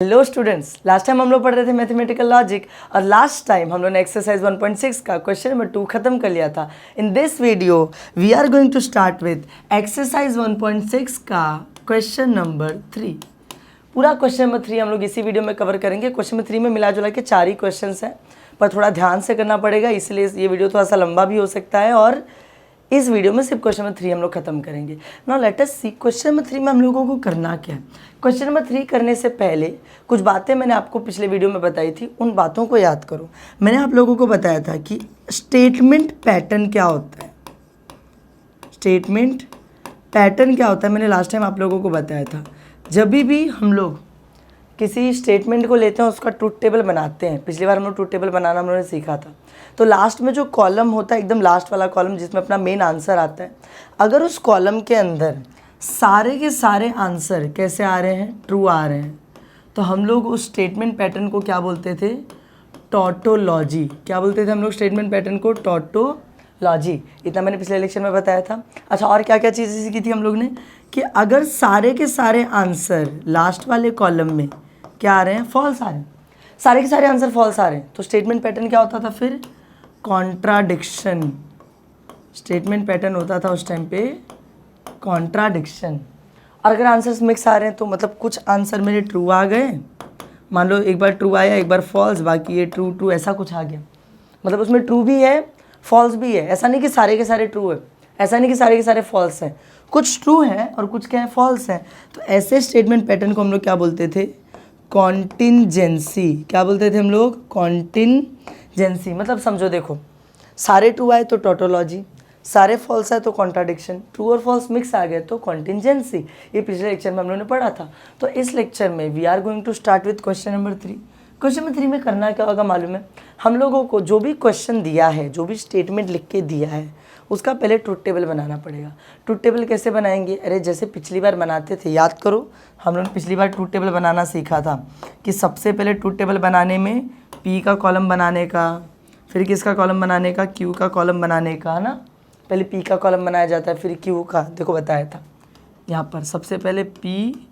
Hello students, last time हम लोग पढ़ रहे थे मैथमेटिकल लॉजिक और लास्ट टाइम हम लोग ने एक्सरसाइज 1.6 का क्वेश्चन नंबर 2 खत्म कर लिया था। In this video we are going to start with exercise 1.6 का क्वेश्चन नंबर 3। पूरा क्वेश्चन नंबर 3 हम लोग इसी वीडियो में कवर करेंगे। क्वेश्चन नंबर 3 में मिला जुला के 4 ही क्वेश्चन हैं, पर थोड़ा ध्यान से करना पड़ेगा, इसलिए ये वीडियो थोड़ा सा लंबा भी हो सकता है और इस वीडियो में सिर्फ क्वेश्चन नंबर 3 हम लोग खत्म करेंगे। नाउ लेट अस सी क्वेश्चन नंबर 3 में हम लोगों को करना क्या है। क्वेश्चन नंबर 3 करने से पहले कुछ बातें मैंने आपको पिछले वीडियो में बताई थी, उन बातों को याद करो। मैंने आप लोगों को बताया था कि स्टेटमेंट पैटर्न क्या होता है। स्टेटमेंट पैटर्न क्या होता है मैंने लास्ट टाइम आप लोगों को बताया था। जब भी हम लोग किसी स्टेटमेंट को लेते हैं उसका ट्रूथ टेबल बनाते हैं, पिछली बार हम लोग ट्रूथ टेबल बनाना हम लोगों ने सीखा था। तो लास्ट में जो कॉलम होता है, एकदम लास्ट वाला कॉलम जिसमें अपना मेन आंसर आता है, अगर उस कॉलम के अंदर सारे के सारे आंसर कैसे आ रहे हैं, ट्रू आ रहे हैं, तो हम लोग उस स्टेटमेंट पैटर्न को क्या बोलते थे, टॉटोलॉजी। क्या बोलते थे हम लोग स्टेटमेंट पैटर्न को? टॉटोलॉजी। इतना मैंने पिछले लेक्चर में बताया था। अच्छा, और क्या क्या चीज़ें सीखी थी हम लोग ने कि अगर सारे के सारे आंसर लास्ट वाले कॉलम में क्या आ रहे हैं, फॉल्स आ रहे हैं, सारे के सारे आंसर फॉल्स आ रहे हैं, तो स्टेटमेंट पैटर्न क्या होता था फिर? कॉन्ट्राडिक्शन। स्टेटमेंट पैटर्न होता था उस टाइम पे कॉन्ट्राडिक्शन। और अगर आंसर्स मिक्स आ रहे हैं तो मतलब कुछ आंसर मेरे ट्रू आ गए, मान लो एक बार ट्रू आया एक बार फॉल्स, बाकी ये ट्रू ट्रू ऐसा कुछ आ गया, मतलब उसमें ट्रू भी है फॉल्स भी है। ऐसा नहीं कि सारे के सारे ट्रू है, ऐसा नहीं कि सारे के सारे फॉल्स हैं, कुछ ट्रू है और कुछ क्या है, फॉल्स है। तो ऐसे स्टेटमेंट पैटर्न को हम लोग क्या बोलते थे? कॉन्टिंजेंसी। क्या बोलते थे हम लोग? कॉन्टिंजेंसी। मतलब समझो, देखो, सारे ट्रू आए तो टोटोलॉजी, सारे फॉल्स आए तो कॉन्ट्राडिक्शन, ट्रू और फॉल्स मिक्स आ गए तो कॉन्टिंजेंसी। ये पिछले लेक्चर में हम लोगों ने पढ़ा था। तो इस लेक्चर में we are going to start with question number 3। Question number 3 में करना क्या होगा मालूम है? हम लोगों को जो भी क्वेश्चन दिया है, जो भी स्टेटमेंट लिख के दिया है, उसका पहले ट्रूथ टेबल बनाना पड़ेगा। ट्रूथ टेबल कैसे बनाएंगे? अरे जैसे पिछली बार बनाते थे, याद करो, हम लोगों ने पिछली बार ट्रूथ टेबल बनाना सीखा था कि सबसे पहले ट्रूथ टेबल बनाने में पी का कॉलम बनाने का, फिर किसका कॉलम बनाने का? क्यू का कॉलम बनाने का, है ना। पहले पी का कॉलम बनाया जाता है, फिर क्यू का। देखो बताया था यहाँ पर, सबसे पहले पी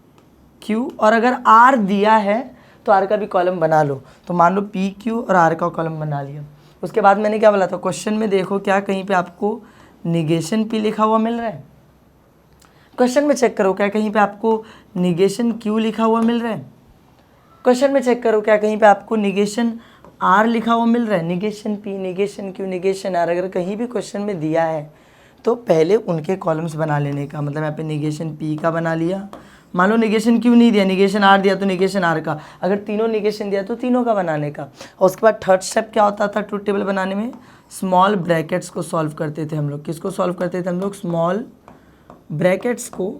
क्यू, और अगर आर दिया है तो आर का भी कॉलम बना लो। तो मान लो पी क्यू और आर का कॉलम बना लिया। उसके बाद मैंने क्या बोला था, क्वेश्चन में देखो क्या कहीं पे आपको निगेशन पी लिखा हुआ मिल रहा है? क्वेश्चन में चेक करो क्या कहीं पे आपको निगेशन क्यू लिखा हुआ मिल रहा है? क्वेश्चन में चेक करो क्या कहीं पे आपको निगेशन आर लिखा हुआ मिल रहा है? Negation P, negation Q, negation R अगर कहीं भी क्वेश्चन में दिया है तो पहले उनके कॉलम्स बना लेने का। मतलब यहाँ पे निगेशन पी का बना लिया, मान लो निगेशन क्यू नहीं दिया, निगेशन आर दिया तो निगेशन आर का, अगर तीनों निगेशन दिया तो तीनों का बनाने का। और उसके बाद थर्ड स्टेप क्या होता था ट्रूथ टेबल बनाने में? स्मॉल ब्रैकेट्स को सॉल्व करते थे हम लोग। किसको सॉल्व करते थे हम लोग? स्मॉल ब्रैकेट्स को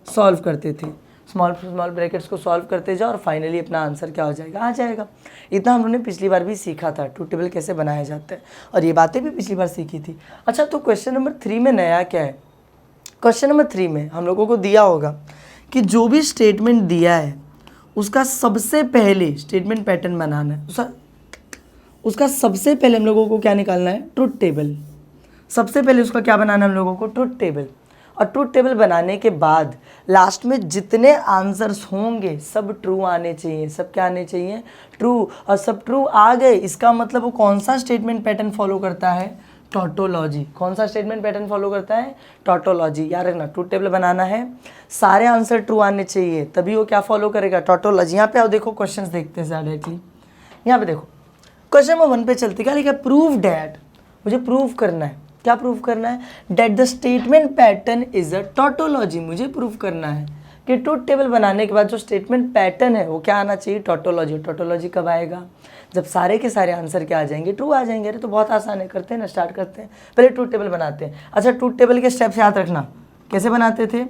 सॉल्व करते थे। स्मॉल ब्रैकेट्स को सॉल्व करते जाओ और फाइनली अपना आंसर क्या हो जाएगा? आ जाएगा। इतना हम लोगों ने पिछली बार भी सीखा था, ट्रूथ टेबल कैसे बनाया जाता है, और ये बातें भी पिछली बार सीखी थी। अच्छा, तो क्वेश्चन नंबर 3 में नया क्या है? क्वेश्चन नंबर 3 में हम लोगों को दिया होगा कि जो भी स्टेटमेंट दिया है उसका सबसे पहले स्टेटमेंट पैटर्न बनाना है। उसका सबसे पहले हम लोगों को क्या निकालना है? Truth table. सबसे पहले उसका क्या बनाना है हम लोगों को? Truth table. और ट्रूथ टेबल बनाने के बाद लास्ट में जितने आंसर्स होंगे सब ट्रू आने चाहिए। सब क्या आने चाहिए? ट्रू। और सब ट्रू आ गए, इसका मतलब वो कौन सा स्टेटमेंट पैटर्न फॉलो करता है? टॉटोलॉजी। कौन सा स्टेटमेंट पैटर्न फॉलो करता है? टॉटोलॉजी। याद रखना, ट्रूथ टेबल बनाना है, सारे आंसर ट्रू आने चाहिए, तभी वो क्या फॉलो करेगा? टॉटोलॉजी। यहाँ पे आओ, देखो क्वेश्चन देखते हैं डायरेक्टली। यहाँ पे देखो क्वेश्चन नंबर 1 पे चलते, क्या लिखा है? Prove that. मुझे प्रूव करना है। क्या प्रूव करना है? That the statement pattern is a tautology. मुझे प्रूव करना है कि ट्रूथ टेबल बनाने के बाद जो स्टेटमेंट पैटर्न है वो क्या आना चाहिए? टॉटोलॉजी। टॉटोलॉजी कब आएगा? जब सारे के सारे आंसर क्या आ जाएंगे? ट्रू आ जाएंगे। अरे तो बहुत आसान है, करते हैं ना, स्टार्ट करते हैं। पहले ट्रूथ टेबल बनाते हैं। अच्छा, ट्रूथ टेबल के स्टेप्स याद रखना, कैसे बनाते थे?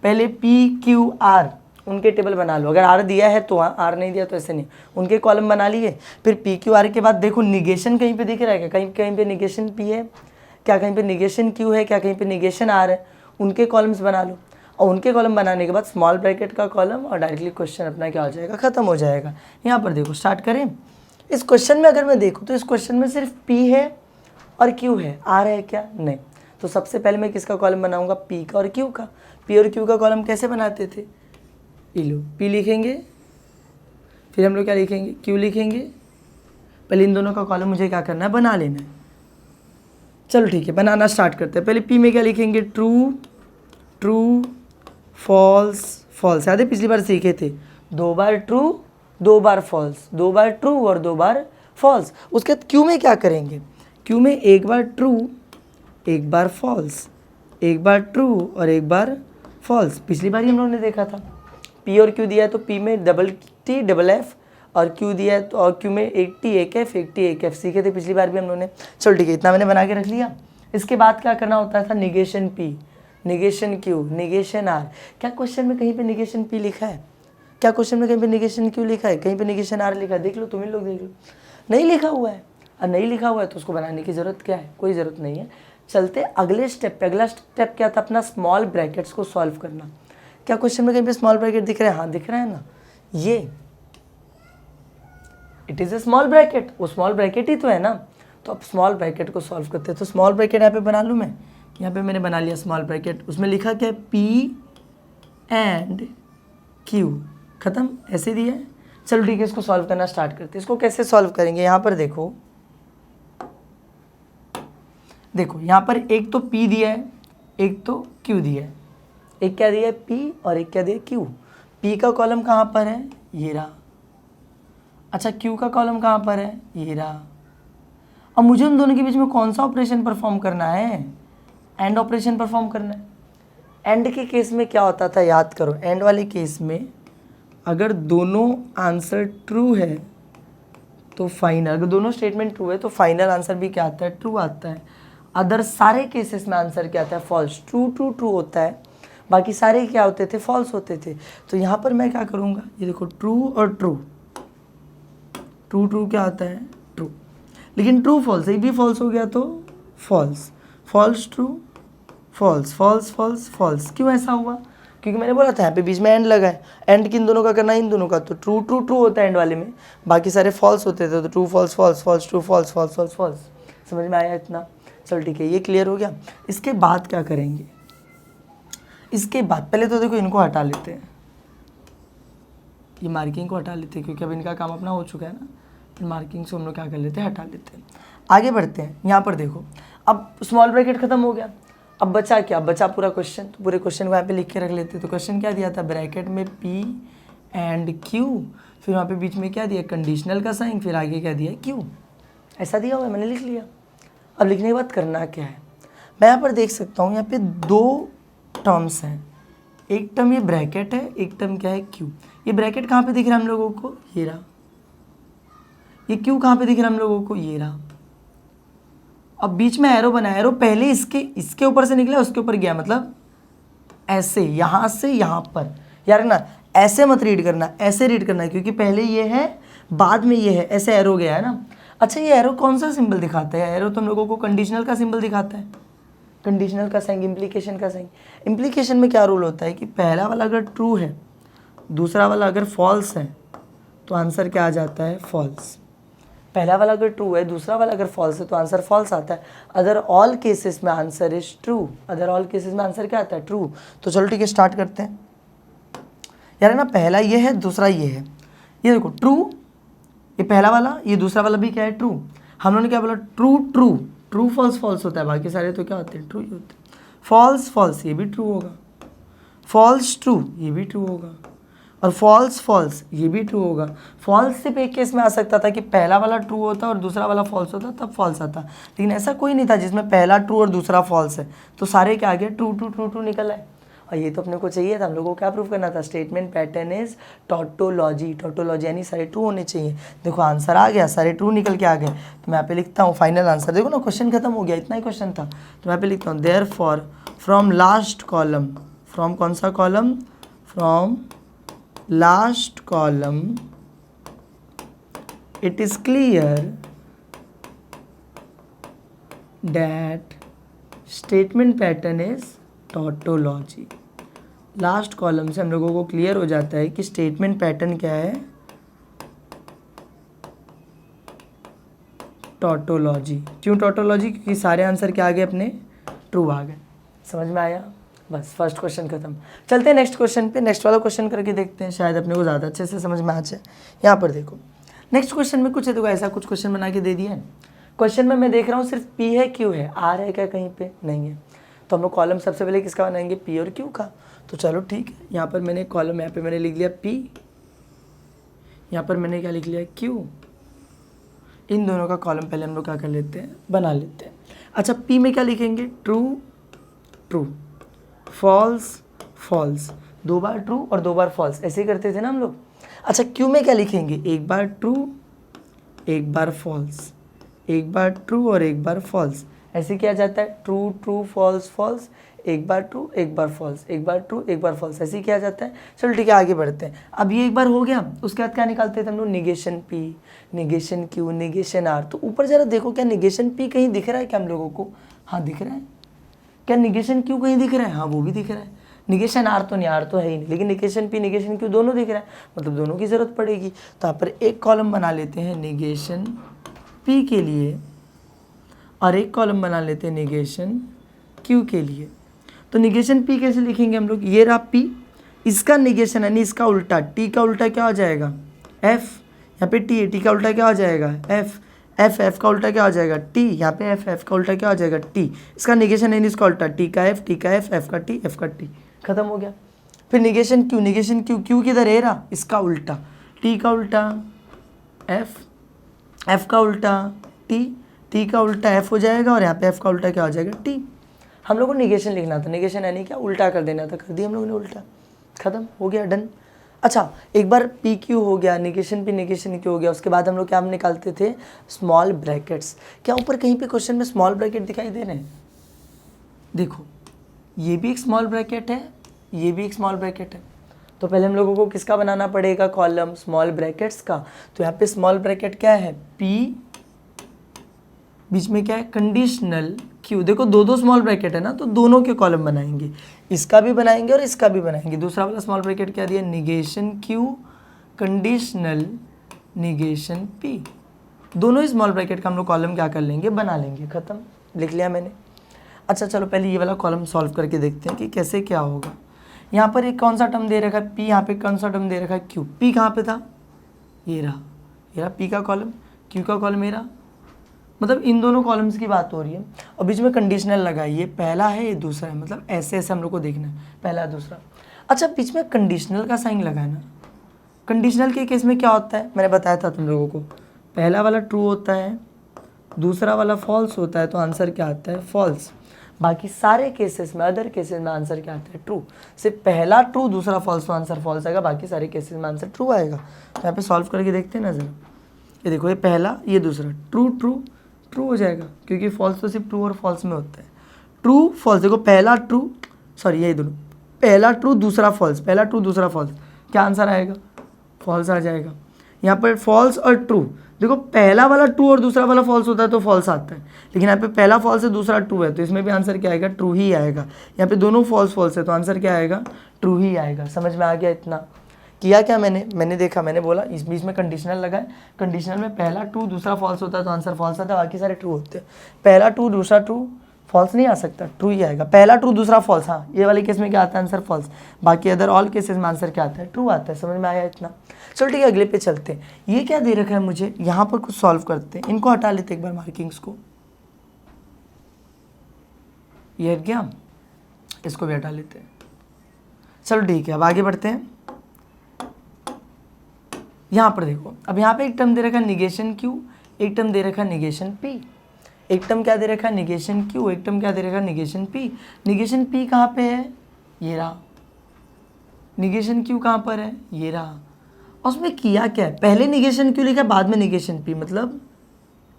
पहले पी क्यू आर उनके टेबल बना लो। अगर आर दिया है तो आर नहीं दिया तो ऐसे नहीं, उनके कॉलम बना लिए। फिर पी क्यू आर के बाद देखो निगेशन कहीं पे दिख रहा है क्या? कहीं कहीं पे निगेशन पी है क्या? कहीं पे निगेशन क्यू है क्या? कहीं पे निगेशन आर है? उनके कॉलम्स बना लो। और उनके कॉलम बनाने के बाद स्मॉल ब्रैकेट का कॉलम, और डायरेक्टली क्वेश्चन अपना क्या हो जाएगा? खत्म हो जाएगा। यहाँ पर देखो, स्टार्ट करें। इस क्वेश्चन में अगर मैं देखूँ तो इस क्वेश्चन में सिर्फ पी है और क्यू है, आर है क्या? नहीं। तो सबसे पहले मैं किसका कॉलम बनाऊंगा? पी का और क्यू का। पी और क्यू का कॉलम कैसे बनाते थे? पी लो, पी लिखेंगे फिर हम लोग क्या लिखेंगे, क्यू लिखेंगे। पहले इन दोनों का कॉलम मुझे क्या करना है, बना लेना है। चलो ठीक है, बनाना स्टार्ट करते हैं। पहले पी में क्या लिखेंगे, ट्रू ट्रू फॉल्स फॉल्स। याद है पिछली बार सीखे थे, 2 बार ट्रू 2 बार फॉल्स, 2 बार ट्रू और 2 बार फॉल्स। उसके बाद क्यू में क्या करेंगे, क्यू में 1 बार ट्रू 1 बार फॉल्स, 1 बार ट्रू और 1 बार फॉल्स। पिछली बार ही हम लोगों ने देखा था, पी और क्यू दिया है तो पी में डबल टी डबल एफ, और क्यू दिया है तो और क्यू में एक टी एक एफ, एक टी एक एफ। सीखे थे पिछली बार भी हम लोगों ने। चलो ठीक है, इतना मैंने बना के रख लिया। इसके बाद क्या करना होता था, negation P, negation Q, negation R. क्या क्वेश्चन में कहीं पे निगेशन पी लिखा है, क्या क्वेश्चन में कहीं पे निगेशन क्यू लिखा है, कहीं पे निगेशन आर लिखा है, देख लो, तुम ही लोग देख लो। नहीं लिखा हुआ है, और नहीं लिखा हुआ है तो उसको बनाने की ज़रूरत क्या है, कोई ज़रूरत नहीं है। चलते अगले स्टेप पे। अगला स्टेप क्या था, अपना स्मॉल ब्रैकेट्स को सॉल्व करना। क्या क्वेश्चन में कहीं पे स्मॉल ब्रैकेट दिख रहा है, हाँ दिख रहा है ना, ये it is a small bracket, वो स्मॉल ब्रैकेट ही तो है ना। तो अब स्मॉल ब्रैकेट को सॉल्व करते हैं। तो स्मॉल ब्रैकेट यहाँ पे बना लूँ मैं, यहाँ पे मैंने बना लिया स्मॉल ब्रैकेट। उसमें लिखा क्या है, पी एंड क्यू, खत्म, ऐसे दिया है। चलो ठीक है, इसको सॉल्व करना स्टार्ट करते हैं। इसको कैसे सॉल्व करेंगे, यहाँ पर देखो, देखो यहाँ पर एक तो P दिया है, एक तो Q दिया है। एक क्या दिया है, P, और एक क्या दिया है, Q। P का कॉलम कहाँ पर है, ये रहा। अच्छा, Q का कॉलम कहाँ पर है, ये रहा। अब मुझे उन दोनों के बीच में कौन सा ऑपरेशन परफॉर्म करना है, एंड ऑपरेशन परफॉर्म करना है। एंड के केस में क्या होता था, याद करो, एंड वाले केस में अगर दोनों आंसर ट्रू है तो फाइनल, अगर दोनों स्टेटमेंट ट्रू है तो फाइनल आंसर भी क्या आता है, ट्रू आता है। अदर सारे केसेस में आंसर क्या आता है, फॉल्स। ट्रू ट्रू ट्रू होता है, बाकी सारे क्या होते थे, फॉल्स होते थे। तो यहाँ पर मैं क्या करूँगा, ये देखो, ट्रू और ट्रू, ट्रू ट्रू क्या आता है, ट्रू। लेकिन ट्रू फॉल्स, ये भी फॉल्स हो गया तो false, false true, false false false false. क्यों ऐसा हुआ, क्योंकि मैंने बोला था यहाँ पे बीच में एंड लगा है। एंड किन दोनों का करना है, इन दोनों का। तो ट्रू ट्रू ट्रू होता है एंड वाले में, बाकी सारे फॉल्स होते थे। तो true false false false true false false false false. समझ में आया इतना, चलो ठीक है, ये क्लियर हो गया। इसके बाद क्या करेंगे, इसके बाद पहले तो देखो इनको हटा लेते हैं, ये मार्किंग को हटा लेते हैं, क्योंकि अब इनका काम अपना हो चुका है ना। फिर मार्किंग से हम लोग क्या कर लेते हैं, हटा लेते हैं। आगे बढ़ते हैं। यहाँ पर देखो, अब स्मॉल ब्रैकेट खत्म हो गया, अब बचा क्या, बचा पूरा क्वेश्चन। तो पूरे क्वेश्चन को यहाँ पे लिख के रख लेते हैं। तो क्वेश्चन क्या दिया था, ब्रैकेट में P एंड Q, फिर वहाँ पे बीच में क्या दिया, कंडीशनल का साइन, फिर आगे क्या दिया, Q। ऐसा दिया हुआ है, मैंने लिख लिया। अब लिखने के बाद करना क्या है, मैं यहाँ पर देख सकता हूँ, यहाँ पे 2 टर्म्स हैं। एक टर्म ये ब्रैकेट है, एक टर्म क्या है, Q। ये ब्रैकेट कहाँ पे दिख रहा है हम लोगों को, ये रहा। ये Q कहाँ पे दिख रहा है हम लोगों को, ये रहा। अब बीच में एरो बना, एरो पहले इसके ऊपर से निकला, उसके ऊपर गया, मतलब ऐसे, यहाँ से यहाँ पर। यार ना, ऐसे मत रीड करना, ऐसे रीड करना है, क्योंकि पहले ये है बाद में ये है, ऐसे एरो गया है ना। अच्छा, ये एरो कौन सा सिंबल दिखाता है, एरो तो हम लोगों को कंडीशनल का सिंबल दिखाता है, कंडीशनल का साइन, इम्प्लीकेशन का साइन। इम्प्लीकेशन में क्या रूल होता है कि पहला वाला अगर ट्रू है, दूसरा वाला अगर फॉल्स है, तो आंसर क्या आ जाता है, फॉल्स। पहला वाला अगर ट्रू है, दूसरा वाला अगर फॉल्स है, तो आंसर फॉल्स आता है। अदर ऑल केसेस में answer is true, other all cases में आंसर क्या आता है, ट्रू। तो चलो ठीक है, स्टार्ट करते हैं। यार ना, पहला ये है, दूसरा ये है, ये देखो ट्रू, ये पहला वाला, ये दूसरा वाला भी क्या है, ट्रू। हम लोगों ने क्या बोला, true true, true false false होता है, बाकी सारे तो क्या होते हैं, ट्रू ही होते हैं। फॉल्स फॉल्स, ये भी ट्रू होगा। फॉल्स ट्रू, ये भी ट्रू होगा। और फॉल्स फॉल्स, ये भी ट्रू होगा। फॉल्स सिर्फ एक केस में आ सकता था कि पहला वाला ट्रू होता और दूसरा वाला फॉल्स होता, तब फॉल्स आता। लेकिन ऐसा कोई नहीं था जिसमें पहला ट्रू और दूसरा फॉल्स है, तो सारे क्या आ गए, ट्रू ट्रू ट्रू ट्रू निकल आए। और ये तो अपने को चाहिए था, हम लोगों को क्या प्रूव करना था, statement pattern is tautology, tautology यानी सारे ट्रू होने चाहिए। देखो आंसर आ गया, सारे ट्रू निकल के आ गए। तो मैं यहाँ पे लिखता हूँ फाइनल आंसर। देखो ना, क्वेश्चन खत्म हो गया, इतना ही क्वेश्चन था। तो मैं यहाँ पे लिखता हूँ, therefore from last column, from कौन सा column, from last column it is clear that statement pattern is tautology। Last column से हम लोगों को क्लियर हो जाता है कि स्टेटमेंट पैटर्न क्या है, टॉटोलॉजी। क्यों टॉटोलॉजी, क्योंकि सारे आंसर क्या आ गए अपने, ट्रू आ गए। समझ में आया, बस फर्स्ट क्वेश्चन खत्म। चलते हैं नेक्स्ट क्वेश्चन पे, नेक्स्ट वाला क्वेश्चन करके देखते हैं, शायद अपने को ज़्यादा अच्छे से समझ में आ जाए। यहाँ पर देखो नेक्स्ट क्वेश्चन में कुछ है, देखो ऐसा कुछ क्वेश्चन बना के दे दिया है। क्वेश्चन में मैं देख रहा हूँ सिर्फ पी है क्यू है, आर है क्या कहीं पे नहीं है, तो हम लोग कॉलम सबसे पहले किसका बनाएंगे, पी और क्यू का। तो चलो ठीक है, यहाँ पर मैंने कॉलम, यहाँ पे मैंने लिख लिया पी, यहाँ पर मैंने क्या लिख लिया क्यू। इन दोनों का कॉलम पहले हम लोग क्या कर लेते हैं, बना लेते हैं। अच्छा पी में क्या लिखेंगे, ट्रू ट्रू, फॉल्स फॉल्स, 2 बार ट्रू और 2 बार फॉल्स, ऐसे ही करते थे ना हम लोग। अच्छा क्यू में क्या लिखेंगे, 1 बार ट्रू 1 बार फॉल्स, 1 बार ट्रू और 1 बार फॉल्स, ऐसे किया जाता है। ट्रू ट्रू फॉल्स फॉल्स, 1 बार ट्रू 1 बार फॉल्स, 1 बार ट्रू 1 बार फॉल्स, ऐसे ही किया जाता है। चलो ठीक है आगे बढ़ते हैं। अब ये एक बार हो गया, उसके बाद क्या निकालते थे हम लोग, negation P, negation Q, negation R. तो ऊपर जरा देखो क्या निगेशन पी कहीं दिख रहा है क्या हम लोगों को, हाँ दिख रहा है। क्या निगेशन क्यू कहीं दिख रहा है, हाँ वो भी दिख रहा है। निगेशन आर तो नहीं, आर तो है ही नहीं, लेकिन निगेशन पी निगेशन क्यू दोनों दिख रहा है, मतलब दोनों की ज़रूरत पड़ेगी। तो यहाँ पर एक कॉलम बना लेते हैं निगेशन पी के लिए और एक कॉलम बना लेते हैं निगेशन क्यू के लिए। तो निगेशन पी कैसे लिखेंगे हम लोग, ये रहा पी, इसका निगेशन यानी इसका उल्टा, टी का उल्टा क्या हो जाएगा, एफ। यहाँ पे टी है, टी का उल्टा क्या हो जाएगा, एफ। एफ का उल्टा क्या हो जाएगा, टी। यहाँ पे एफ का उल्टा क्या हो जाएगा, टी। इसका निगेशन यानी इसका उल्टा, टी का एफ एफ का टी, एफ का टी, खत्म हो गया। फिर निगेशन क्यू, क्यू किधर है रहा, इसका उल्टा, टी का उल्टा एफ का उल्टा टी का उल्टा एफ हो जाएगा और यहाँ पे एफ का उल्टा क्या हो जाएगा, टी। हम लोग को निगेशन लिखना था, निगेशन यानी क्या, उल्टा कर देना था, कर दिया हम लोगों ने उल्टा, खत्म हो गया, डन। अच्छा एक बार पी क्यू हो गया, निगेशन पी निगेशन क्यू हो गया, उसके बाद हम लोग क्या निकालते थे, स्मॉल ब्रैकेट्स। क्या ऊपर कहीं पे क्वेश्चन में स्मॉल ब्रैकेट दिखाई दे रहे हैं, देखो ये भी एक स्मॉल ब्रैकेट है, ये भी एक स्मॉल ब्रैकेट है। तो पहले हम लोगों को किसका बनाना पड़ेगा, कॉलम स्मॉल ब्रैकेट्स का। तो यहाँ पे स्मॉल ब्रैकेट क्या है, पी, बीच में क्या है, कंडीशनल क्यू। देखो 2 स्मॉल ब्रैकेट है ना, तो दोनों के कॉलम बनाएंगे, इसका भी बनाएंगे और इसका भी बनाएंगे। दूसरा वाला स्मॉल ब्रैकेट क्या दिया, negation Q conditional negation P. दोनों ही स्मॉल ब्रैकेट का हम लोग कॉलम क्या कर लेंगे, बना लेंगे, खत्म, लिख लिया मैंने। अच्छा चलो पहले ये वाला कॉलम सॉल्व करके देखते हैं कि कैसे क्या होगा। यहाँ पर एक कौन सा टर्म दे रखा है, पी, यहाँ पे कौन सा टर्म दे रखा है, क्यू। पी कहाँ पे था, ये रहा पी का कॉलम, क्यू का कॉलम मेरा, मतलब इन दोनों कॉलम्स की बात हो रही है। और बीच में कंडीशनल लगा है, ये पहला है ये दूसरा है, मतलब ऐसे ऐसे हम लोग को देखना है, पहला दूसरा। अच्छा बीच में कंडीशनल का साइन लगा है ना, कंडीशनल के केस में क्या होता है, मैंने बताया था तुम लोगों को, पहला वाला ट्रू होता है, दूसरा वाला फॉल्स होता है, तो आंसर क्या आता है, फॉल्स। बाकी सारे केसेस में, अदर केसेस में आंसर क्या आता है, ट्रू। सिर्फ पहला ट्रू दूसरा फॉल्स, तो आंसर फॉल्स आएगा, बाकी सारे केसेस में आंसर ट्रू आएगा। तो यहाँ पे सॉल्व करके देखते हैं ना जरा, ये देखो ये पहला ये दूसरा, ट्रू ट्रू ट्रू हो जाएगा, क्योंकि फॉल्स तो सिर्फ ट्रू और फॉल्स में होता है। ट्रू फॉल्स, देखो पहला ट्रू, सॉरी यही दोनों, पहला ट्रू दूसरा फॉल्स, पहला ट्रू दूसरा फॉल्स, क्या आंसर आएगा, फॉल्स आ जाएगा। यहाँ पर फॉल्स और ट्रू, देखो पहला वाला ट्रू और दूसरा वाला फॉल्स होता है तो फॉल्स आता है, लेकिन यहाँ पे पहला फॉल्स है दूसरा ट्रू है, तो इसमें भी आंसर क्या आएगा, ट्रू ही आएगा। यहाँ पे दोनों फॉल्स फॉल्स है, तो आंसर क्या आएगा, ट्रू ही आएगा। समझ में आ गया, इतना किया क्या मैंने देखा, मैंने बोला इस बीच में कंडीशनल लगा है, कंडीशनल में पहला ट्रू दूसरा फॉल्स होता है तो आंसर फॉल्स आता है, बाकी सारे ट्रू होते हैं। पहला ट्रू दूसरा ट्रू, फॉल्स नहीं आ सकता, ट्रू ही आएगा। पहला ट्रू दूसरा फॉल्स, हाँ ये वाले केस में क्या आता है, आंसर फॉल्स। बाकी अदर ऑल केसेस में आंसर क्या आता है, ट्रू आता है। समझ में आया इतना, चलो ठीक है अगले पे चलते हैं। ये क्या दे रखा है मुझे, यहाँ पर कुछ सॉल्व करते हैं, इनको हटा लेते एक बार मार्किंग्स को, ये हट गया, इसको भी हटा लेते हैं। चलो ठीक है अब आगे बढ़ते हैं। यहाँ पर देखो, अब यहाँ पे एक टर्म दे रखा है निगेशन क्यू, एक टर्म दे रखा है निगेशन पी। एक टर्म क्या दे रखा है, निगेशन क्यू, एक टर्म क्या दे रखा है, निगेशन पी। निगेशन पी कहाँ पे है, ये रहा। निगेशन क्यू कहाँ पर है, ये रहा। और उसमें किया क्या है, पहले निगेशन क्यू लिखा है, बाद में निगेशन पी, मतलब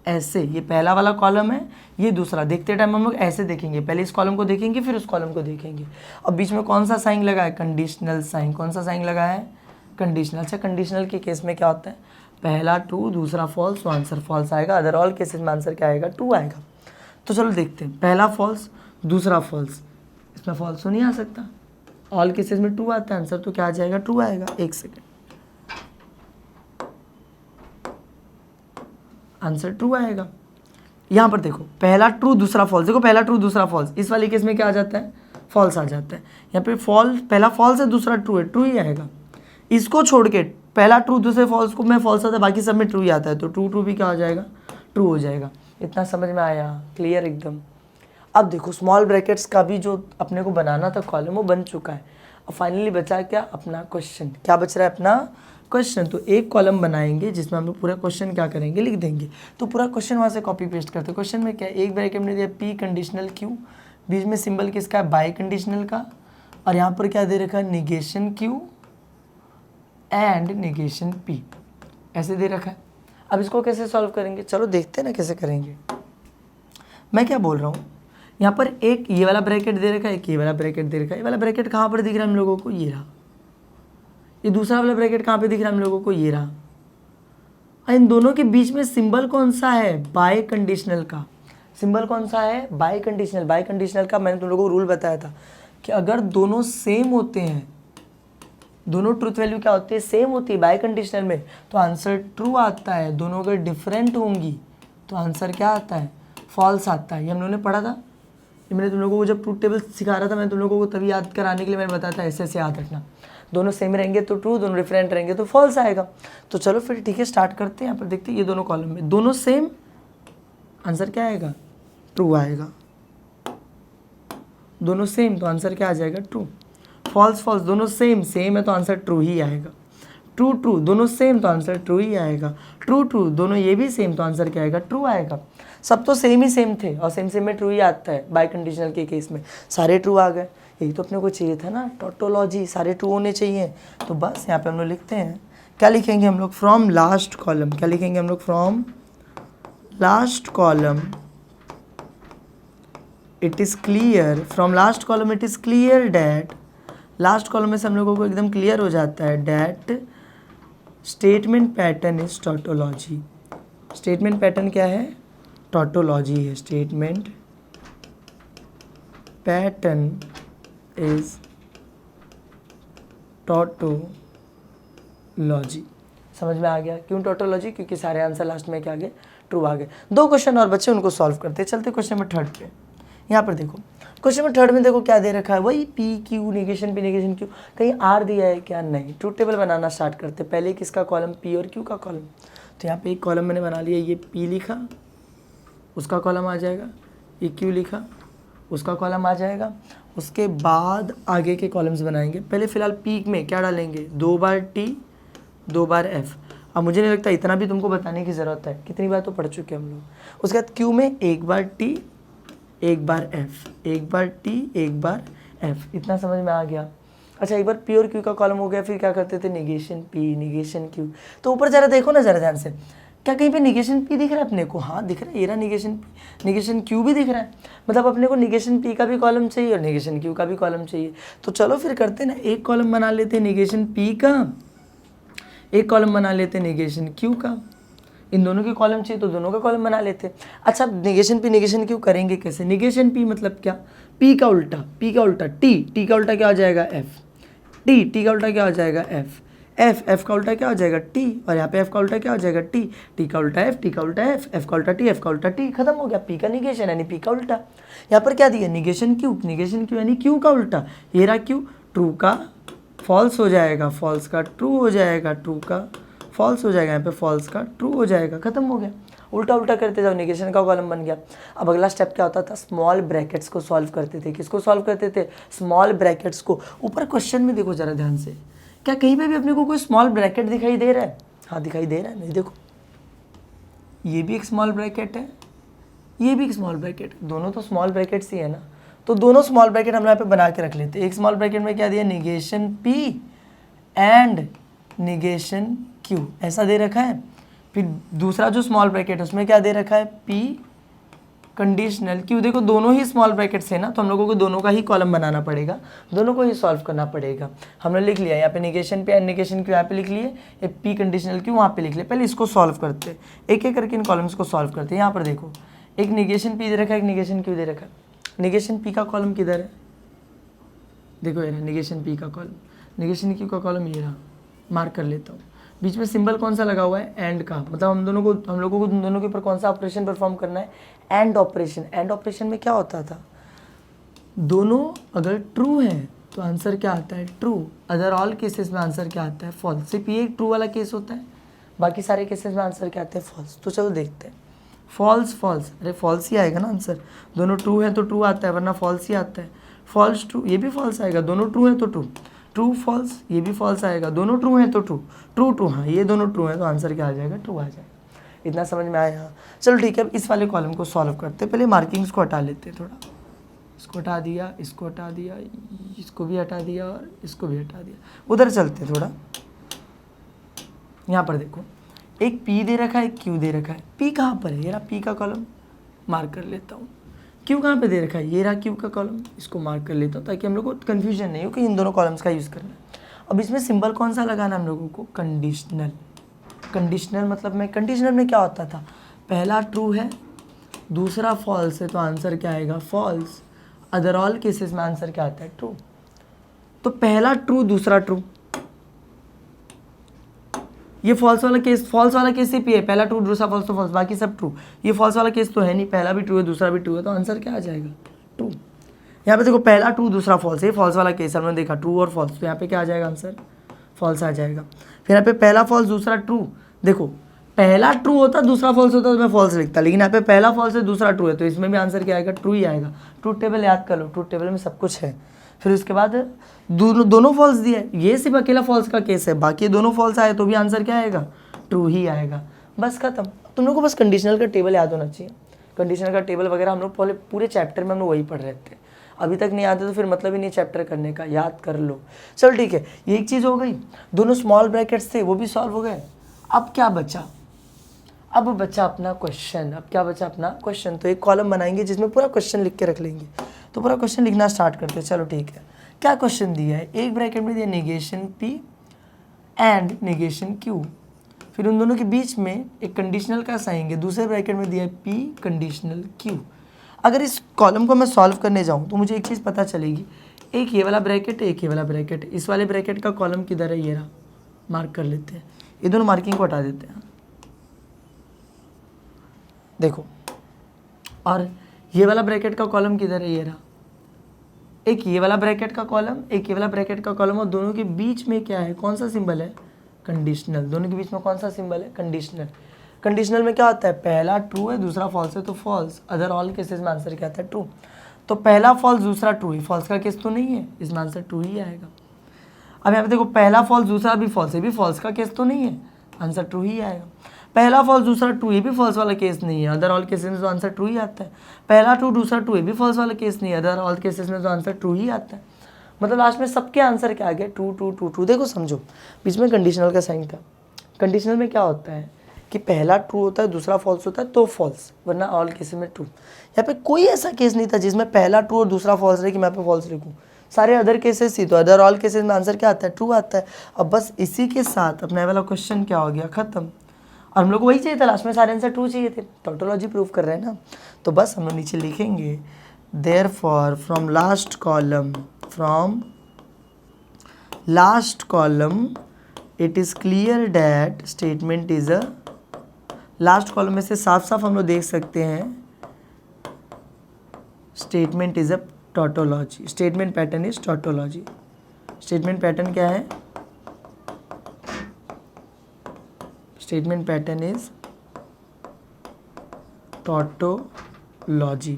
ऐसे, ये पहला वाला कॉलम है, ये दूसरा। देखते टाइम हम लोग ऐसे देखेंगे, पहले इस कॉलम को देखेंगे फिर उस कॉलम को देखेंगे। और बीच में कौन सा साइन लगा है, कंडीशनल साइन। कौन सा साइन लगा है, कंडीशनल। अच्छा कंडीशनल के केस में क्या होता है, पहला ट्रू दूसरा फॉल्स, तो आंसर फॉल्स आएगा। अदर ऑल केसेस में आंसर क्या आएगा, ट्रू आएगा। तो चलो देखते हैं, पहला फॉल्स दूसरा फॉल्स, इसमें फॉल्स तो नहीं आ सकता, ऑल केसेस में ट्रू आता है आंसर, तो क्या आ जाएगा, ट्रू आएगा। एक सेकेंड, आंसर ट्रू आएगा। यहाँ पर देखो पहला ट्रू दूसरा फॉल्स, देखो पहला ट्रू दूसरा फॉल्स, इस वाले केस में क्या आ जाता है, फॉल्स आ जाता है। यहाँ पे पहला फॉल्स है, दूसरा ट्रू है, ट्रू ही आएगा। इसको छोड़ के पहला ट्रू दूसरे फॉल्स को में फॉल्स आता है, बाकी सब में ट्रू ही आता है, तो ट्रू ट्रू भी क्या हो जाएगा, ट्रू हो जाएगा। इतना समझ में आया, क्लियर एकदम। अब देखो स्मॉल ब्रैकेट्स का भी जो अपने को बनाना था कॉलम वो बन चुका है। अब फाइनली बचा क्या, अपना क्वेश्चन। क्या बच रहा है, अपना क्वेश्चन। तो एक कॉलम बनाएंगे जिसमें हम लोग पूरा क्वेश्चन क्या करेंगे, लिख देंगे। तो पूरा क्वेश्चन वहाँ से कॉपी पेस्ट करते हैं। क्वेश्चन में क्या है, एक ब्रैकेट में दिया पी कंडीशनल क्यू, बीच में सिंबल किसका है, बाई कंडीशनल का, और यहाँ पर क्या दे रखा है, negation Q and negation P, ऐसे दे रखा है। अब इसको कैसे सॉल्व करेंगे, चलो देखते हैं ना कैसे करेंगे। मैं क्या बोल रहा हूँ, यहाँ पर एक ये वाला ब्रैकेट दे रखा है, एक ये वाला ब्रैकेट दे रखा है। ये वाला ब्रैकेट कहाँ पर दिख रहा है हम लोगों को, ये रहा। ये दूसरा वाला ब्रैकेट कहाँ पे दिख रहा है हम लोगों को, ये रहा। और इन दोनों के बीच में सिंबल कौन सा है, बाय कंडीशनल का। सिंबल कौन सा है, बाय कंडीशनल। बाय कंडीशनल का मैंने तुम लोगों को रूल बताया था कि अगर दोनों सेम होते हैं, दोनों ट्रूथ वैल्यू क्या होती है, सेम होती है बाय कंडीशनल में, तो आंसर ट्रू आता है। दोनों अगर डिफरेंट होंगी तो आंसर क्या आता है, फॉल्स आता है। ये हम लोगों ने पढ़ा था। ये मैंने तुम लोगों को जब ट्रूथ टेबल सिखा रहा था, मैंने तुम लोगों को तभी याद कराने के लिए मैंने बताया था, ऐसे ऐसे याद रखना। दोनों सेम रहेंगे तो ट्रू, दोनों डिफरेंट रहेंगे तो फॉल्स आएगा। तो चलो फिर ठीक है, स्टार्ट करते हैं। यहाँ पर देखते हैं ये दोनों कॉलम में दोनों सेम, आंसर क्या आएगा, ट्रू आएगा। दोनों सेम तो आंसर क्या आ जाएगा, ट्रू। फॉल्स फॉल्स, दोनों सेम, सेम है तो आंसर ट्रू ही आएगा। ट्रू ट्रू, दोनों सेम तो आंसर ट्रू ही आएगा। ट्रू ट्रू, दोनों ये भी सेम तो आंसर क्या आएगा, ट्रू आएगा। सब तो सेम ही सेम थे और सेम सेम में ट्रू ही आता है। बाय कंडीशनल के केस में सारे ट्रू आ गए। यही तो अपने को चाहिए था ना, टोटोलॉजी, सारे ट्रू होने चाहिए। तो बस यहाँ पे हम लोग लिखते हैं, क्या लिखेंगे हम लोग, फ्रॉम लास्ट कॉलम। क्या लिखेंगे हम लोग, from last column it is clear, from last column it is clear that, last column में से हम लोगों को एकदम क्लियर हो जाता है, that statement pattern is tautology. Statement pattern क्या है, टोटोलॉजी है। Statement pattern is tautology. समझ में आ गया क्यों टोटोलॉजी, क्योंकि सारे आंसर लास्ट में क्या आ गए, ट्रू आ गए। दो क्वेश्चन और बच्चे, उनको सॉल्व करते। चलते क्वेश्चन नंबर 3 पे। यहाँ पर देखो क्वेश्चन नंबर 3 में देखो क्या दे रखा है, वही P Q negation P negation Q. कहीं आर दिया है क्या, नहीं। ट्रूथ टेबल बनाना स्टार्ट करते। पहले किसका कॉलम, पी और क्यू का कॉलम। तो यहाँ पे एक कॉलम मैंने बना लिया, ये पी लिखा, उसका कॉलम आ जाएगा। ये क्यू लिखा, उसका कॉलम आ जाएगा। उसके बाद आगे के कॉलम्स बनाएंगे। पहले फिलहाल पी में क्या डालेंगे, 2 बार टी 2 बार एफ। अब मुझे नहीं लगता इतना भी तुमको बताने की ज़रूरत है, कितनी बार तो पढ़ चुके हम लोग। उसके बाद क्यू में 1 बार टी 1 बार एफ, 1 बार टी 1 बार एफ। इतना समझ में आ गया। अच्छा, एक बार पी और क्यू का कॉलम हो गया, फिर क्या करते थे, निगेशन पी निगेशन क्यू। तो ऊपर ज़रा देखो ना, ज़रा ध्यान से, क्या कहीं पे निगेशन पी दिख रहा है अपने को, हाँ दिख रहा है। ये रहा निगेशन पी, निगेशन क्यू भी दिख रहा है। मतलब अपने को निगेशन पी का भी कॉलम चाहिए और निगेशन क्यू का भी कॉलम चाहिए। तो चलो फिर करते ना, एक कॉलम बना लेते हैं निगेशन पी का, एक कॉलम बना लेते हैं निगेशन क्यू का। इन दोनों के कॉलम चाहिए तो दोनों का कॉलम बना लेते हैं। अच्छा, निगेशन पी निगेशन क्यू करेंगे कैसे, निगेशन पी मतलब क्या, पी का उल्टा, पी का उल्टा टी, टी का उल्टा क्या हो जाएगा, एफ, टी, टी का उल्टा क्या हो जाएगा, एफ, एफ, एफ का उल्टा क्या हो जाएगा, टी, और यहाँ पे एफ का उल्टा क्या हो जाएगा, टी, टी का उल्टा एफ, टी का उल्टा एफ, एफ का उल्टा टी, एफ का उल्टा टी। खत्म हो गया, पी का निगेशन यानी पी का उल्टा। यहाँ पर क्या दिया, निगेशन क्यू, निगेशन क्यू यानी क्यू का उल्टा। ये रहा क्यू, ट्रू का फॉल्स हो जाएगा, फॉल्स का ट्रू हो जाएगा, ट्रू का फॉल्स हो जाएगा, यहाँ पे फॉल्स का ट्रू हो जाएगा। खत्म हो गया, उल्टा उल्टा करते जाओ, निगेशन का कॉलम बन गया। अब अगला स्टेप क्या होता था, स्मॉल ब्रैकेट्स को सॉल्व करते थे। किसको सॉल्व करते थे, स्मॉल ब्रैकेट्स को। ऊपर क्वेश्चन में देखो जरा ध्यान से, क्या कहीं पे भी अपने को कोई स्मॉल ब्रैकेट दिखाई दे रहा है, हाँ दिखाई दे रहा है। नहीं देखो, ये भी एक स्मॉल ब्रैकेट है, ये भी एक स्मॉल ब्रैकेट, दोनों तो स्मॉल ब्रैकेट्स ही है ना। तो दोनों स्मॉल ब्रैकेट हम यहाँ पे बना के रख लेते हैं। एक स्मॉल ब्रैकेट में क्या दिया, negation P and negation Q, ऐसा दे रखा है। फिर दूसरा जो स्मॉल ब्रैकेट है उसमें क्या दे रखा है, पी कंडीशनल क्यू। देखो दोनों ही स्मॉल ब्रैकेट्स है ना, तो हम लोगों को दोनों का ही कॉलम बनाना पड़ेगा, दोनों को ही सॉल्व करना पड़ेगा। हमने लिख लिया यहाँ पे निगेशन पे एंड निगेशन क्यू यहाँ पे लिख लिए, ये पी कंडीशनल क्यू वहाँ पे लिख लिया। पहले इसको सॉल्व करते हैं, एक एक करके इन कॉलम्स को सॉल्व करते हैं। यहाँ पर देखो, एक निगेशन पी दे रखा है, एक निगेशन क्यू दे रखा है। निगेशन पी का कॉलम किधर है, देखो ये रहा निगेशन पी का कॉलम, निगेशन क्यू का कॉलम ये रहा, मार्क कर लेता हूँ। बीच में सिंबल कौन सा लगा हुआ है, एंड का, मतलब हम लोगों को दोनों के ऊपर कौन सा ऑपरेशन परफॉर्म करना है, एंड ऑपरेशन। एंड ऑपरेशन में क्या होता था, दोनों अगर ट्रू है तो आंसर क्या आता है? ट्रू। अदर ऑल केसेस में आंसर क्या आता है? फॉल्स। सिर्फ ये एक ट्रू वाला केस होता है, बाकी सारे केसेस में आंसर क्या आते हैं? फॉल्स। तो चलो देखते हैं। फॉल्स फॉल्स, अरे फॉल्स ही आएगा ना आंसर। दोनों ट्रू है तो ट्रू आता है, वरना फॉल्स ही आता है। फॉल्स ट्रू, ये भी फॉल्स आएगा। दोनों ट्रू है तो ट्रू। ट्रू फॉल्स, ये भी फॉल्स आएगा। दोनों ट्रू हैं तो ट्रू। ट्रू ट्रू, हाँ ये दोनों ट्रू हैं तो आंसर क्या आ जाएगा? ट्रू आ जाएगा। इतना समझ में आया? चलो ठीक है, अब इस वाले कॉलम को सॉल्व करते हैं। पहले मार्किंग्स को हटा लेते हैं थोड़ा। इसको हटा दिया, इसको हटा दिया, इसको भी हटा दिया और इसको भी हटा दिया। उधर चलते हैं थोड़ा। यहाँ पर देखो, एक P दे रखा है, एक Q दे रखा है। P कहाँ पर है? ये रहा P का कॉलम, मार्क कर लेता हूँ। Q कहाँ पे दे रखा है? ये रहा Q का कॉलम, इसको मार्क कर लेता हूँ ताकि हम लोग को कन्फ्यूजन नहीं हो कि इन दोनों कॉलम्स का यूज़ करना है। अब इसमें सिंबल कौन सा लगाना हम लोगों को? कंडीशनल। कंडीशनल मतलब में, कंडीशनल में क्या होता था? पहला ट्रू है, दूसरा फॉल्स है तो आंसर क्या आएगा? फॉल्स। अदर ऑल केसेस में आंसर क्या आता है? ट्रू। तो पहला ट्रू, दूसरा ट्रू। ये फॉल्स वाला केस सिर्फ ये है, पहला ट्रू दूसरा फॉल्स तो फॉल्स, बाकी सब ट्रू। ये फॉल्स वाला केस तो है नहीं, पहला भी ट्रू है दूसरा भी ट्रू है, तो आंसर क्या आ जाएगा? ट्रू। यहाँ पे देखो, पहला ट्रू दूसरा फॉल्स, ये फॉल्स वाला केस हमने देखा, ट्रू और फॉल्स, तो यहाँ पे क्या आ जाएगा आंसर? फॉल्स आ जाएगा। फिर यहाँ पे पहला फॉल्स दूसरा ट्रू, देखो पहला ट्रू होता दूसरा फॉल्स होता तो मैं फॉल्स लिखता, लेकिन यहाँ पे पहला फॉल्स है दूसरा ट्रू है, तो इसमें भी आंसर क्या आएगा? ट्रू ही आएगा। ट्रूथ टेबल याद कर लो, ट्रूथ टेबल में सब कुछ है। फिर उसके बाद दोनों फॉल्स दिए, ये सिर्फ अकेला फॉल्स का केस है, बाकी दोनों फॉल्स आए तो भी आंसर क्या आएगा? ट्रू ही आएगा। बस खत्म। तुम लोग को बस कंडीशनल का टेबल याद होना चाहिए। कंडीशनल का टेबल वगैरह हम लोग पहले पूरे चैप्टर में हम लोग वही पढ़ रहे थे। अभी तक नहीं आते तो फिर मतलब ही नहीं चैप्टर करने का, याद कर लो। चल ठीक है, ये एक चीज़ हो गई। दोनों स्मॉल ब्रैकेट्स थे वो भी सॉल्व हो गए। अब क्या बचा? अब बचा अपना क्वेश्चन। अब क्या बचा? अपना क्वेश्चन। तो एक कॉलम बनाएंगे जिसमें पूरा क्वेश्चन लिख के रख लेंगे। तो पूरा क्वेश्चन लिखना स्टार्ट करते हैं। चलो ठीक है, क्या क्वेश्चन दिया है? एक ब्रैकेट में दिया negation P and negation Q, फिर उन दोनों के बीच में एक कंडीशनल का साइन है, दूसरे ब्रैकेट में दिया है P कंडीशनल Q। अगर इस कॉलम को मैं सॉल्व करने जाऊँ तो मुझे एक चीज़ पता चलेगी, एक ये वाला ब्रैकेट है, एक ये वाला ब्रैकेट है। इस वाले ब्रैकेट का कॉलम किधर है? ये रहा, मार्क कर लेते हैं। ये दोनों मार्किंग को हटा देते हैं, देखो। और ये वाला ब्रैकेट का कॉलम किधर है? ये रहा। एक ये वाला ब्रैकेट का कॉलम, एक ये वाला ब्रैकेट का कॉलम, और दोनों के बीच में क्या है? कौन सा सिंबल है? कंडीशनल। दोनों के बीच में कौन सा सिंबल है? कंडीशनल। कंडीशनल में क्या होता है? पहला ट्रू है दूसरा फॉल्स है तो फॉल्स। अदर ऑल केसेस में आंसर क्या आता है? ट्रू। तो पहला फॉल्स दूसरा ट्रू है, फॉल्स का केस तो नहीं है, इसमें आंसर ट्रू ही आएगा। अब यहाँ पे देखो, पहला फॉल्स दूसरा भी फॉल्स है, भी फॉल्स का केस तो नहीं है, आंसर ट्रू ही आएगा। पहला फॉल्स दूसरा ट्रू, ये भी फॉल्स वाला केस नहीं है, अदर ऑल केसेस में तो आंसर ट्रू ही आता है। पहला ट्रू दूसरा ट्रू, ये भी फॉल्स वाला केस नहीं है, अदर ऑल केसेस में तो आंसर ट्रू ही आता है। मतलब लास्ट में सबके आंसर क्या आ गया? True true true true. देखो समझो, बीच में कंडीशनल का साइन था। कंडीशनल में क्या होता है कि पहला ट्रू होता है दूसरा फॉल्स होता है तो फॉल्स, वरना ऑल केसेस में ट्रू। यहाँ पे कोई ऐसा केस नहीं था जिसमें पहला ट्रू और दूसरा फॉल्स रहे कि मैं पे फॉल्स लिखूँ, सारे अदर केसेस ही, तो अदर ऑल केसेस में आंसर क्या आता है? ट्रू आता है। अब बस इसी के साथ अपना वाला क्वेश्चन क्या हो गया? खत्म। और हम लोग को वही चाहिए था, लास्ट में सारे आंसर ट्रू चाहिए थे, टोटोलॉजी प्रूव कर रहे हैं ना। तो बस हम लोग नीचे लिखेंगे therefore from last column it is clear that statement is a, last column में से साफ साफ हम लोग देख सकते हैं statement is a tautology. Statement pattern is tautology. Statement pattern क्या है? Statement pattern is tautology.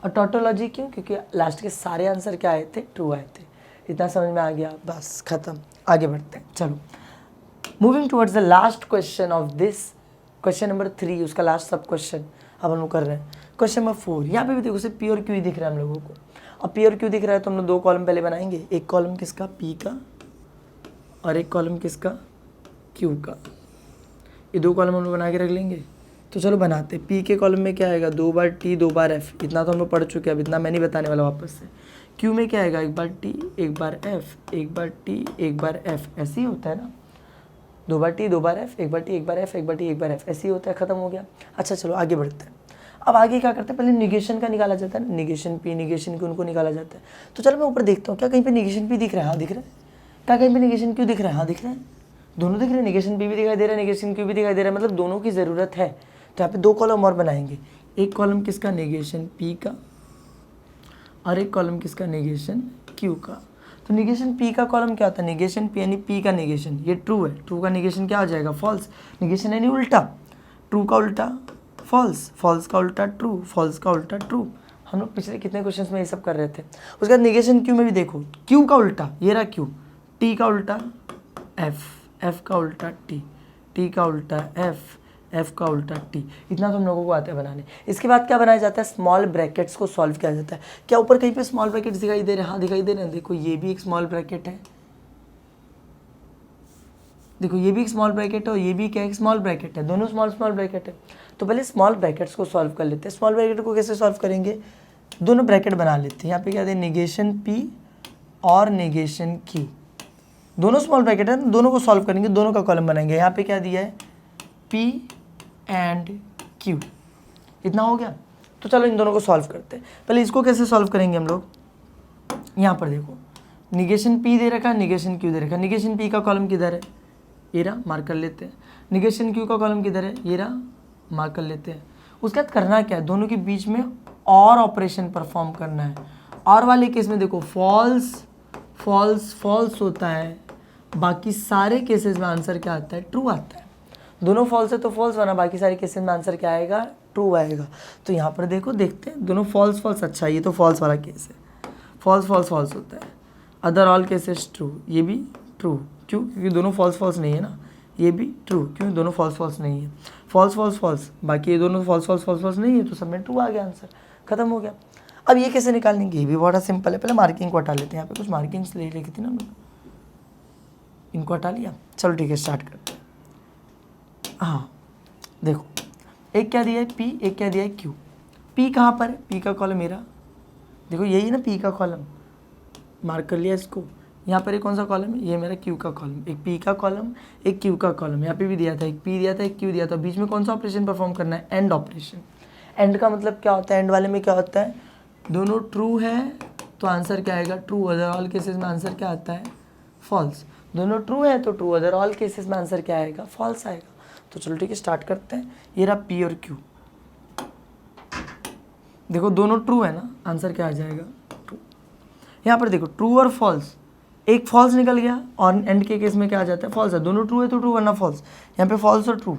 और टोटोलॉजी क्यों? क्योंकि लास्ट के सारे आंसर क्या आए थे? ट्रू आए थे। इतना समझ में आ गया? बस खत्म। आगे बढ़ते हैं। चलो, moving towards the last question of this, question number 3, उसका लास्ट सब क्वेश्चन अब हम लोग कर रहे हैं। क्वेश्चन नंबर 4, यहाँ पे भी देखो सिर्फ P और Q ही दिख रहा है हम लोगों को। अब P और Q दिख रहा है तो हम लोग दो कॉलम पहले बनाएंगे, एक कॉलम किसका? P का, और एक कॉलम किसका? Q का। ये दो कॉलम हम लोग बना के रख लेंगे। तो चलो बनाते। P के कॉलम में क्या आएगा? 2 बार T 2 बार F, इतना तो हम लोग पढ़ चुके हैं, अब इतना मैं नहीं बताने वाला वापस से। Q में क्या आएगा? 1 बार T 1 बार F, 1 बार T 1 बार F, ऐसे ही होता है ना। 2 बार T 2 बार F, 1 बार T 1 बार F, 1 बार T 1 बार F, ऐसे ही होता है। खत्म हो गया। अच्छा चलो आगे बढ़ते हैं। अब आगे क्या करते हैं? पहले निगेशन का निकाला जाता है, निगेशन P निगेशन Q उनको निकाला जाता है। तो चलो मैं ऊपर देखता हूँ, क्या कहीं पे निगेशन P दिख रहा है? हाँ दिख रहा है। क्या कहीं पे निगेशन Q दिख रहा है? हाँ दिख रहा है। दोनों दिख रहे हैं, निगेशन P भी दिखाई दे रहा है, निगेशन Q भी दिखाई दे रहा है, मतलब दोनों की ज़रूरत है। तो यहाँ पे दो कॉलम और बनाएंगे, एक कॉलम किसका? निगेशन P का, और एक कॉलम किसका, निगेशन क्यू का। तो निगेशन पी का कॉलम क्या होता है, निगेशन पी यानी पी का निगेशन, ये ट्रू है, ट्रू का निगेशन क्या हो जाएगा, फॉल्स। निगेशन यानी उल्टा, ट्रू का उल्टा फॉल्स, फॉल्स का उल्टा ट्रू, फॉल्स का उल्टा ट्रू। हम लोग पिछले कितने क्वेश्चंस में ये सब कर रहे थे। उसके बाद निगेशन क्यू में भी देखो, क्यू का उल्टा ये रहा क्यू, टी का उल्टा एफ, एफ का उल्टा टी, टी का उल्टा एफ, एफ का उल्टा टी। इतना तो हम लोगों को आता है बनाने। इसके बाद क्या बनाया जाता है, स्मॉल ब्रैकेट्स को सॉल्व किया जाता है। क्या ऊपर कहीं पे स्मॉल ब्रैकेट्स दिखाई दे रहे हैं, हाँ दिखाई दे रहे हैं। देखो ये भी एक स्मॉल ब्रैकेट है, देखो ये भी एक स्मॉल ब्रैकेट है और ये भी क्या एक स्मॉल ब्रैकेट है, दोनों स्मॉल स्मॉल ब्रैकेट है। तो पहले स्मॉल ब्रैकेट्स को सॉल्व कर लेते हैं। स्मॉल ब्रैकेट को कैसे सॉल्व करेंगे, दोनों ब्रैकेट बना लेते हैं। यहाँ पे क्या दे, निगेशन पी और निगेशन की, दोनों स्मॉल ब्रैकेट है, दोनों को सॉल्व करेंगे, दोनों का कॉलम बनाएंगे। यहाँ पे क्या दिया है, पी एंड क्यू, इतना हो गया। तो चलो इन दोनों को सॉल्व करते हैं। पहले इसको कैसे सॉल्व करेंगे हम लोग, यहाँ पर देखो निगेशन पी दे रखा, निगेशन क्यू दे रखा। निगेशन पी का कॉलम किधर है, ये रहा, मार्क कर लेते हैं। निगेशन क्यू का कॉलम किधर है, ये रहा, मार्क कर लेते हैं। उसके बाद करना क्या है, दोनों के बीच में और ऑपरेशन परफॉर्म करना है। और वाले केस में देखो फॉल्स फॉल्स फॉल्स होता है, बाकी सारे केसेस में आंसर क्या आता है, ट्रू आता है। दोनों फॉल्स है तो फॉल्स बना, बाकी सारे केसेस में आंसर क्या आएगा, ट्रू आएगा। तो यहाँ पर देखो देखते हैं, दोनों फॉल्स फॉल्स, अच्छा ये तो फॉल्स वाला केस है, फॉल्स फॉल्स फॉल्स होता है। अदर ऑल केसेस ट्रू, ये भी ट्रू, क्यों, क्योंकि दोनों फॉल्स फॉल्स नहीं है ना। ये भी ट्रू, क्यों, दोनों फॉल्स फॉल्स नहीं है। फॉल्स फॉल्स फॉल्स, बाकी ये दोनों फॉल्स फॉल्स फॉल्स फॉल्स नहीं है, तो सब में ट्रू आ गया आंसर, खत्म हो गया। अब ये कैसे निकालेंगे, ये भी बड़ा सिंपल है। पहले मार्किंग को हटा लेते हैं, यहाँ पे कुछ मार्किंग्स ले लिखी थी ना, इनको हटा लिया। चलो ठीक है, स्टार्ट करते हैं। हाँ देखो, एक क्या दिया है पी, एक क्या दिया है क्यू। पी कहाँ पर है, पी का कॉलम मेरा, देखो यही है ना पी का कॉलम, मार्क कर लिया इसको। यहाँ पर एक कौन सा कॉलम है, ये मेरा क्यू का कॉलम, एक पी का कॉलम एक क्यू का कॉलम। यहाँ पे भी दिया था, एक पी दिया था एक क्यू दिया था। बीच में कौन सा ऑपरेशन परफॉर्म करना है, एंड ऑपरेशन। एंड का मतलब क्या होता है, एंड वाले में क्या होता है, दोनों ट्रू है तो आंसर क्या आएगा, ट्रू। अदर ऑल केसेस में आंसर क्या आता है, फॉल्स। दोनों ट्रू है तो ट्रू, अदर ऑल केसेस में आंसर क्या आएगा, फॉल्स आएगा। तो चलो ठीक है, स्टार्ट करते हैं। ये रहा पी और क्यू, देखो दोनों ट्रू है ना, आंसर क्या आ जाएगा, ट्रू। यहाँ पर देखो ट्रू और फॉल्स, एक फॉल्स निकल गया और एंड के केस में क्या आ जाता है, फॉल्स है। दोनों ट्रू है तो ट्रू वरना फॉल्स। यहाँ पे फॉल्स और ट्रू,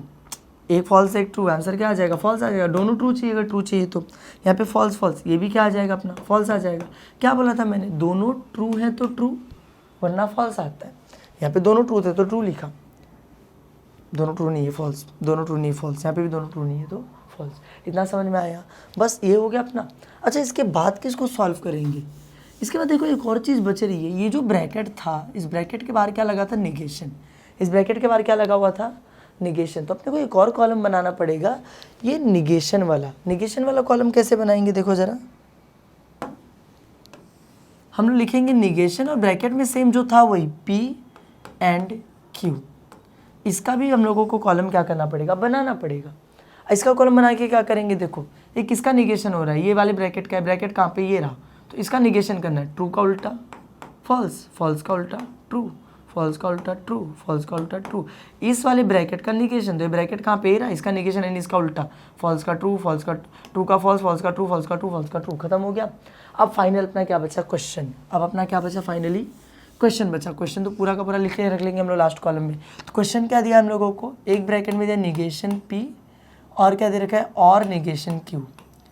एक फॉल्स एक ट्रू, आंसर क्या आ जाएगा, फॉल्स आ जाएगा। दोनों ट्रू चाहिए, अगर ट्रू चाहिए तो यहाँ पे फॉल्स फॉल्स, ये भी क्या आ जाएगा अपना, फॉल्स आ जाएगा। क्या बोला था मैंने, दोनों ट्रू है तो ट्रू वरना फॉल्स आता है। यहाँ पे दोनों ट्रू थे तो ट्रू लिखा, दोनों ट्रू नहीं है फॉल्स, दोनों ट्रू नहीं है फॉल्स। यहाँ पे भी दोनों ट्रू नहीं है तो फॉल्स। इतना समझ में आया, बस ये हो गया अपना। अच्छा इसके बाद किसको सॉल्व करेंगे, इसके बाद देखो एक और चीज़ बच रही है। ये जो ब्रैकेट था, इस ब्रैकेट के बाहर क्या लगा था, निगेशन। इस ब्रैकेट के बाहर क्या लगा हुआ था, निगेशन। तो अपने को एक और कॉलम बनाना पड़ेगा, ये निगेशन वाला। निगेशन वाला कॉलम कैसे बनाएंगे, देखो ज़रा, हम लोग लिखेंगे निगेशन और ब्रैकेट में सेम जो था वही पी एंड क्यू। इसका भी हम लोगों को कॉलम क्या करना पड़ेगा, बनाना पड़ेगा। इसका कॉलम बना के क्या करेंगे, देखो ये किसका निगेशन हो रहा है, ये वाले ब्रैकेट का है। ब्रैकेट कहाँ पे, ये रहा, तो इसका निगेशन करना है। ट्रू का उल्टा फॉल्स, फॉल्स का उल्टा ट्रू, फॉल्स का उल्टा ट्रू, फॉल्स का उल्टा ट्रू। इस वाले ब्रैकेट का निगेशन, तो ये ब्रैकेट कहाँ पे रहा, इसका निगेशन है, इसका उल्टा, फॉल्स का ट्रू, फॉल्स का ट्रू का फॉल्स, फॉल्स का ट्रू, फॉल्स का ट्रू, फॉल्स का ट्रू। खत्म हो गया। अब फाइनल अपना क्या बचा, क्वेश्चन। अब अपना क्या बचा, फाइनली क्वेश्चन बचा। क्वेश्चन तो पूरा का पूरा लिख के रख लेंगे हम लोग लास्ट कॉलम में। तो क्वेश्चन क्या दिया हम लोगों को, एक ब्रैकेट में दिया निगेशन पी और क्या दे रखा है, और निगेशन क्यू।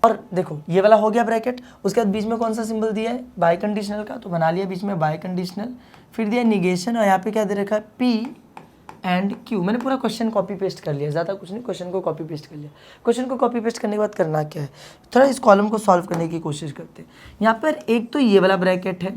और देखो ये वाला हो गया ब्रैकेट। उसके बाद बीच में कौन सा सिंबल दिया है, बाय कंडीशनल का, तो बना लिया बीच में बाय कंडीशनल। फिर दिया निगेशन और यहाँ पे क्या दे रखा है, पी एंड क्यू। मैंने पूरा क्वेश्चन कॉपी पेस्ट कर लिया, ज़्यादा कुछ नहीं, क्वेश्चन को कॉपी पेस्ट कर लिया। क्वेश्चन को कॉपी पेस्ट करने के बाद करना क्या है, थोड़ा इस कॉलम को सॉल्व करने की कोशिश करते हैं। यहाँ पर एक तो ये वाला ब्रैकेट है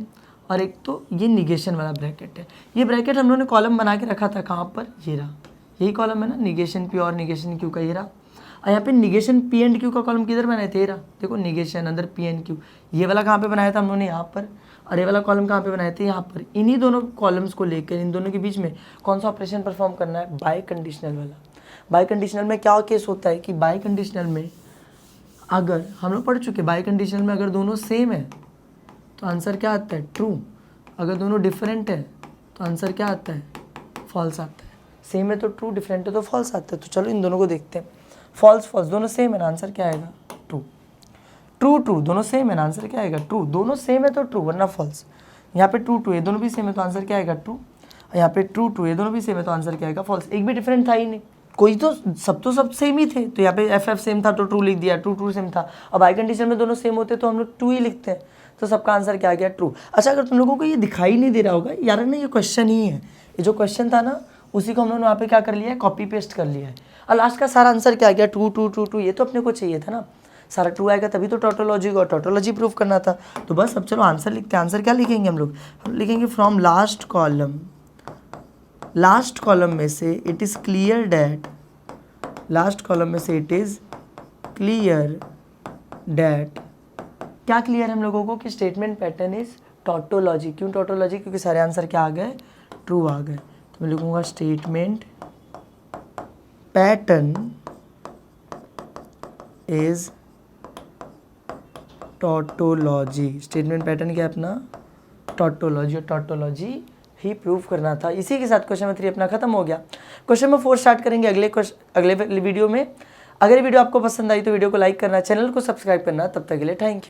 और एक तो ये निगेशन वाला ब्रैकेट है। ये ब्रैकेट हम लोगों ने कॉलम बना के रखा था कहाँ पर, ये रहा, यही कॉलम है ना, निगेशन पी और निगेशन क्यू का, ये रहा। और यहाँ पे निगेशन पी एंड क्यू का कॉलम किधर बनाए थे, रहा, देखो निगेशन अंदर पी एंड क्यू। ये वाला कहाँ पे बनाया था हम लोगों ने, यहाँ पर। और ये वाला कॉलम कहाँ पे बनाए थे, यहाँ पर। इन्हीं दोनों कॉलम्स को लेकर इन दोनों के बीच में कौन सा ऑपरेशन परफॉर्म करना है, बाय कंडीशनल वाला। बाय कंडीशनल में क्या केस होता है कि बाय कंडीशनल में अगर हम लोग पढ़ चुके, बाय कंडीशनल में अगर दोनों सेम है तो आंसर क्या आता है, ट्रू। अगर दोनों डिफरेंट है तो आंसर क्या आता है, फॉल्स आता है। सेम है तो ट्रू, डिफरेंट है तो फॉल्स आता है। तो चलो इन दोनों को देखते हैं। फॉल्स फॉल्स दोनों सेम है ना, आंसर क्या आएगा, ट्रू। ट्रू ट्रू दोनों सेम है ना, आंसर क्या आएगा ट्रू, दोनों सेम है तो ट्रू वरना फॉल्स। यहाँ पे ट्रू ट्रू ये दोनों भी सेम है तो आंसर क्या आएगा ट्रू, यहाँ पे ट्रू ट्रू ये दोनों भी सेम है तो आंसर क्या आएगा फॉल्स। एक भी डिफरेंट था ही नहीं, कोई तो सब सेम ही थे, तो यहाँ पे एफ सेम था तो ट्रू लिख दिया, ट्रू ट्रू सेम था। अब आई कंडीशन में दोनों सेम होते तो हम लोग ट्रू ही लिखते हैं, तो सबका आंसर क्या आ गया ट्रू। अच्छा अगर तुम लोगों को ये दिखाई नहीं दे रहा होगा यार ना, ये क्वेश्चन ही है, ये जो क्वेश्चन था ना उसी को हम लोग वहाँ पे क्या कर लिया है, कॉपी पेस्ट कर लिया है। और लास्ट का सारा आंसर क्या आ गया ट्रू ट्रू ट्रू ट्रू, ये तो अपने को चाहिए था ना, सारा ट्रू आएगा तभी तो टोटोलॉजी को टोटोलॉजी प्रूव करना था। तो बस अब चलो आंसर लिखते हैं। आंसर क्या लिखेंगे हम लोग लिखेंगे फ्रॉम लास्ट कॉलम में से it is clear that, last column में से इट इज़ क्लियर डैट, क्या क्लियर है हम लोगों को कि स्टेटमेंट पैटर्न इज टोटोलॉजी। क्यों टोटोलॉजी, क्योंकि सारे आंसर क्या आ गए ट्रू आ गए। तो मैं लिखूंगा statement pattern is tautology, statement pattern क्या है अपना टोटोलॉजी, और टोटोलॉजी ही प्रूव करना था। इसी के साथ क्वेश्चन नंबर 3 अपना खत्म हो गया। क्वेश्चन नंबर 4 स्टार्ट करेंगे अगले वीडियो में। अगर वीडियो आपको पसंद आई तो वीडियो को लाइक करना, चैनल को सब्सक्राइब करना। तब तक के लिए थैंक यू।